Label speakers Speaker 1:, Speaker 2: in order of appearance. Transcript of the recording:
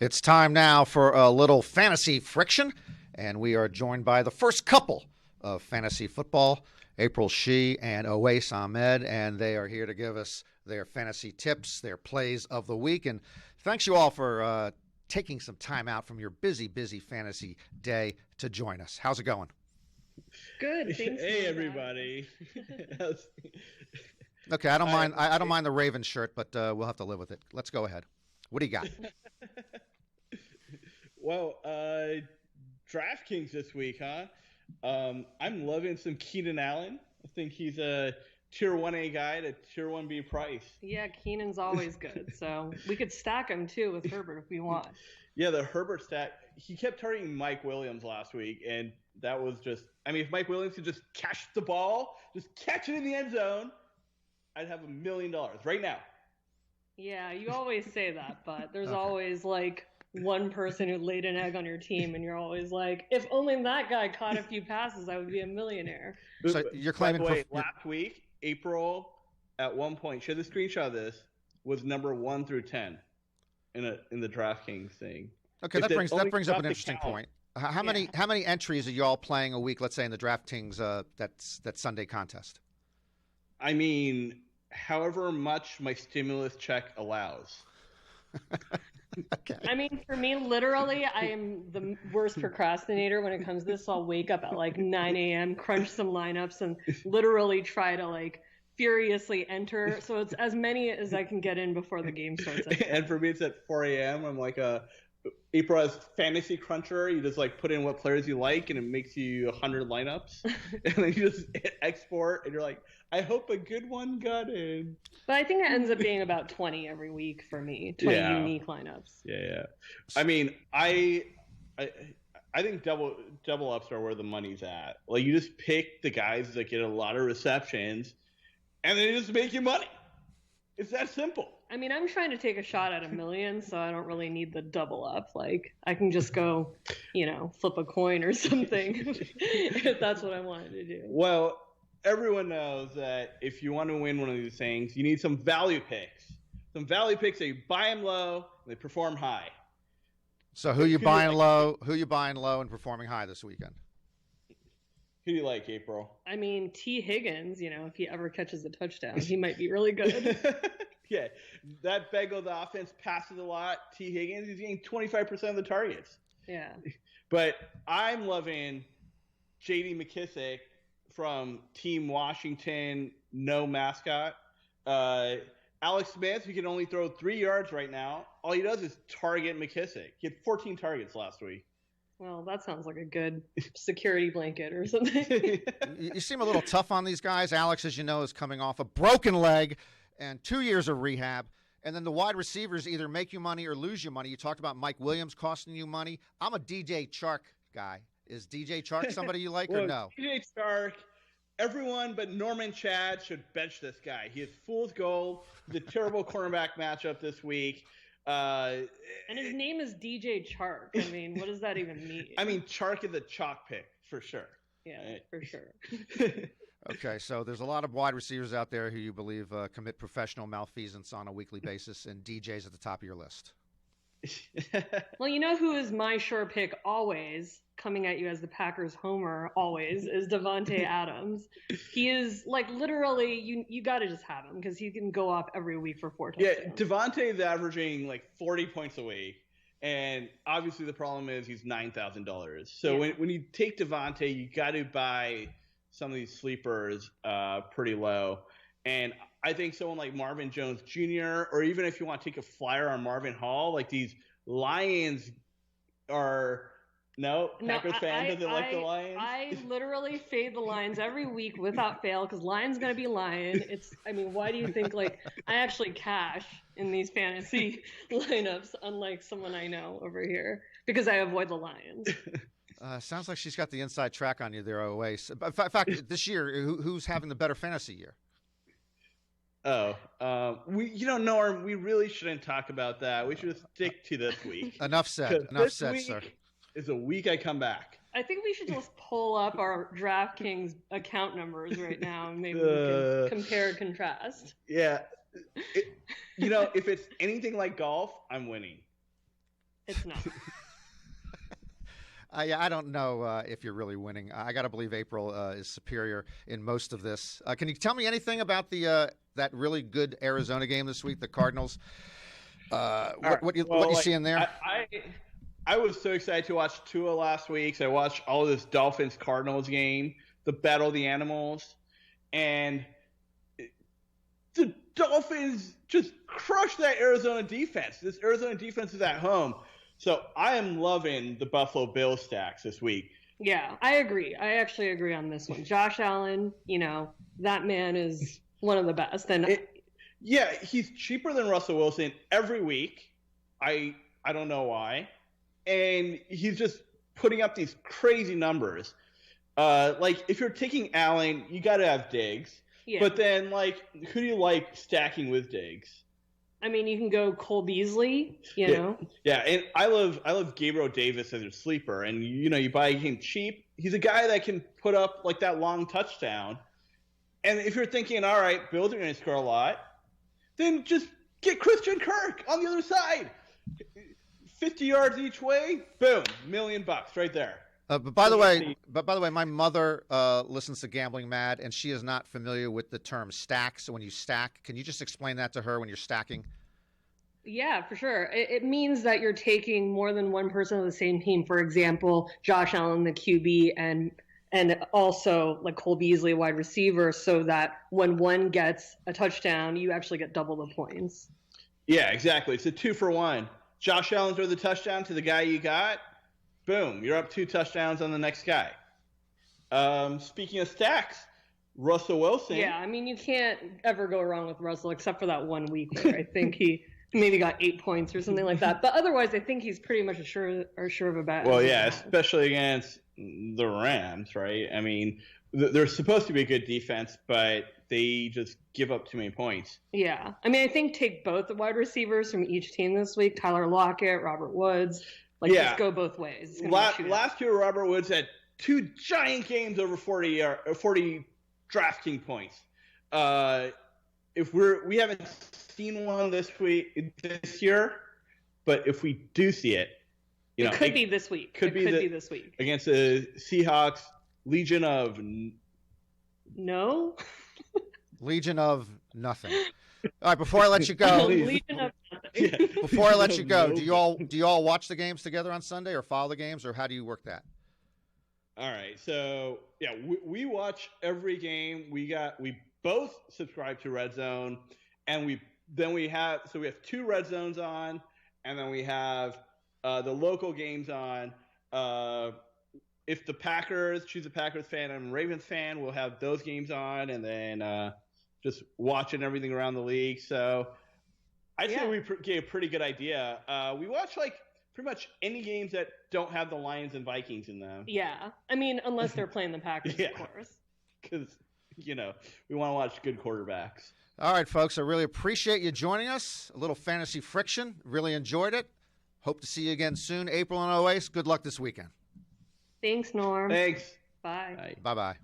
Speaker 1: It's time now for a little fantasy friction, and we are joined by the first couple of fantasy football, April Shee and Owais Ahmed, and they are here to give us their fantasy tips, their plays of the week. And thanks you all for taking some time out from your busy fantasy day to join us. How's it going?
Speaker 2: Good. Thanks.
Speaker 3: Hey, everybody.
Speaker 1: Okay, I don't mind. I don't mind the Raven shirt, but we'll have to live with it. Let's go ahead. What do you got?
Speaker 3: Well, DraftKings this week, huh? I'm loving some Keenan Allen. I think he's a tier 1A guy at a tier 1B price.
Speaker 2: Yeah, Keenan's always good. So we could stack him too with Herbert if we want.
Speaker 3: Yeah, the Herbert stack. He kept targeting Mike Williams last week, and that was just – I mean, if Mike Williams could just catch the ball, just catch it in the end zone, I'd have $1 million right now.
Speaker 2: Yeah, you always say that, but there's always like one person who laid an egg on your team, and you're always like, if only that guy caught a few passes, I would be a millionaire.
Speaker 1: So you're claiming
Speaker 3: By the way, last week, April, at one point, share the screenshot of this, was number 1 through 10 in the DraftKings thing.
Speaker 1: Okay, that brings up an interesting point. How many entries are y'all playing a week? Let's say in the DraftKings that Sunday contest.
Speaker 3: I mean, however much my stimulus check allows.
Speaker 2: Okay. I mean, for me, literally, I am the worst procrastinator when it comes to this. So I'll wake up at like 9 a.m., crunch some lineups, and literally try to like furiously enter. So it's as many as I can get in before the game starts.
Speaker 3: And for me, it's at 4 a.m. I'm like April has Fantasy Cruncher. You just like put in what players you like, and it makes you 100 lineups. And then you just hit export, and you're like, I hope a good one got in.
Speaker 2: But I think it ends up being about 20 every week for me, 20 unique lineups.
Speaker 3: Yeah. I mean, I think double ups are where the money's at. Like, you just pick the guys that get a lot of receptions, and they just make you money. It's that simple.
Speaker 2: I mean, I'm trying to take a shot at $1 million, so I don't really need the double up. Like, I can just go, flip a coin or something if that's what I wanted to do.
Speaker 3: Well, everyone knows that if you want to win one of these things, you need some value picks. Some value picks, they buy them low, and they perform high.
Speaker 1: So who you buying low and performing high this weekend?
Speaker 3: Who do you like, April?
Speaker 2: I mean, T. Higgins, if he ever catches a touchdown, he might be really good.
Speaker 3: Yeah, that Bengals offense passes a lot. T. Higgins, he's getting 25% of the targets.
Speaker 2: Yeah.
Speaker 3: But I'm loving J.D. McKissick from Team Washington, no mascot. Alex Smith, who can only throw 3 yards right now. All he does is target McKissick. He had 14 targets last week.
Speaker 2: Well, that sounds like a good security blanket or something.
Speaker 1: You seem a little tough on these guys. Alex, as you know, is coming off a broken leg and 2 years of rehab. And then the wide receivers either make you money or lose you money. You talked about Mike Williams costing you money. I'm a DJ Chark guy. Is DJ Chark somebody you like or no?
Speaker 3: DJ Chark, everyone but Norman Chad should bench this guy. He is fool's gold. He's a terrible cornerback matchup this week.
Speaker 2: And his name is DJ Chark. I mean, what does that even mean?
Speaker 3: I mean, Chark is a chalk pick for sure.
Speaker 2: Yeah, for sure.
Speaker 1: Okay, so there's a lot of wide receivers out there who you believe commit professional malfeasance on a weekly basis, and DJ's at the top of your list.
Speaker 2: Well, you know who is my sure pick always, coming at you as the Packers homer always, is Davante Adams. He is like literally, you got to just have him because he can go off every week for 4 touchdowns.
Speaker 3: Yeah, Davante is averaging like 40 points a week. And obviously the problem is he's $9,000. So when you take Davante, you got to buy some of these sleepers pretty low. And I think someone like Marvin Jones Jr., or even if you want to take a flyer on Marvin Hall, like these Lions are Packers fan doesn't like the Lions.
Speaker 2: I literally fade the Lions every week without fail because Lions gonna be lying. Why do you think I actually cash in these fantasy lineups, unlike someone I know over here, because I avoid the Lions.
Speaker 1: Sounds like she's got the inside track on you there, Owais. In fact, this year, who's having the better fantasy year?
Speaker 3: Norm, we really shouldn't talk about that. We should stick to this week.
Speaker 1: Enough said, sir.
Speaker 3: It's a week I come back.
Speaker 2: I think we should just pull up our DraftKings account numbers right now and maybe we can compare and contrast.
Speaker 3: Yeah. If it's anything like golf, I'm winning.
Speaker 2: It's not.
Speaker 1: Yeah, I don't know if you're really winning. I got to believe April is superior in most of this. Can you tell me anything about the that really good Arizona game this week, the Cardinals? What you seeing there?
Speaker 3: I was so excited to watch Tua last week. So I watched all of this Dolphins-Cardinals game, the Battle of the Animals, and the Dolphins just crushed that Arizona defense. This Arizona defense is at home. So I am loving the Buffalo Bills stacks this week.
Speaker 2: Yeah, I agree. I actually agree on this one. Josh Allen, that man is one of the best. And
Speaker 3: yeah, he's cheaper than Russell Wilson every week. I don't know why. And he's just putting up these crazy numbers. Like, if you're taking Allen, you got to have Diggs.
Speaker 2: Yeah.
Speaker 3: But then, like, who do you like stacking with Diggs?
Speaker 2: I mean, you can go Cole Beasley, you know.
Speaker 3: Yeah, and I love Gabriel Davis as a sleeper, and you buy him cheap. He's a guy that can put up like that long touchdown. And if you're thinking, all right, Bills are going to score a lot, then just get Christian Kirk on the other side. 50 yards each way, boom, $1 million right there.
Speaker 1: But by the way, my mother listens to Gambling Mad, and she is not familiar with the term stack. So when you stack, can you just explain that to her when you're stacking?
Speaker 2: Yeah, for sure. It means that you're taking more than one person of the same team. For example, Josh Allen, the QB, and also like Cole Beasley, wide receiver, so that when one gets a touchdown, you actually get double the points.
Speaker 3: Yeah, exactly. It's a 2-for-1. Josh Allen throws the touchdown to the guy you got. Boom, you're up 2 touchdowns on the next guy. Speaking of stacks, Russell Wilson.
Speaker 2: Yeah, I mean, you can't ever go wrong with Russell except for that 1 week where I think he maybe got 8 points or something like that. But otherwise, I think he's pretty much a sure of a bet.
Speaker 3: Well, yeah, especially against the Rams, right? I mean, they're supposed to be a good defense, but they just give up too many points.
Speaker 2: Yeah, I mean, I think take both the wide receivers from each team this week, Tyler Lockett, Robert Woods. Just go both ways.
Speaker 3: Last year, Robert Woods had 2 giant games over 40 DraftKings points. We haven't seen one this year, but if we do see it,
Speaker 2: it could be this week. Could be this week
Speaker 3: against the Seahawks. Legion of
Speaker 1: Legion of nothing. All right, before I let you go, before I let you go, do you all watch the games together on Sunday, or follow the games, or how do you work that?
Speaker 3: All right, so yeah, we watch every game. We both subscribe to Red Zone, and we have 2 Red Zones on, and then we have the local games on. If the Packers, she's a Packers fan, I'm a Ravens fan, we'll have those games on, and then just watching everything around the league. So I'd say we get a pretty good idea. We watch like pretty much any games that don't have the Lions and Vikings in them.
Speaker 2: Yeah, I mean, unless they're playing the Packers, of course.
Speaker 3: Because, we want to watch good quarterbacks.
Speaker 1: All right, folks, I really appreciate you joining us. A little fantasy friction. Really enjoyed it. Hope to see you again soon. April and Oasis, good luck this weekend.
Speaker 2: Thanks, Norm.
Speaker 3: Thanks.
Speaker 2: Bye.
Speaker 1: Bye-bye.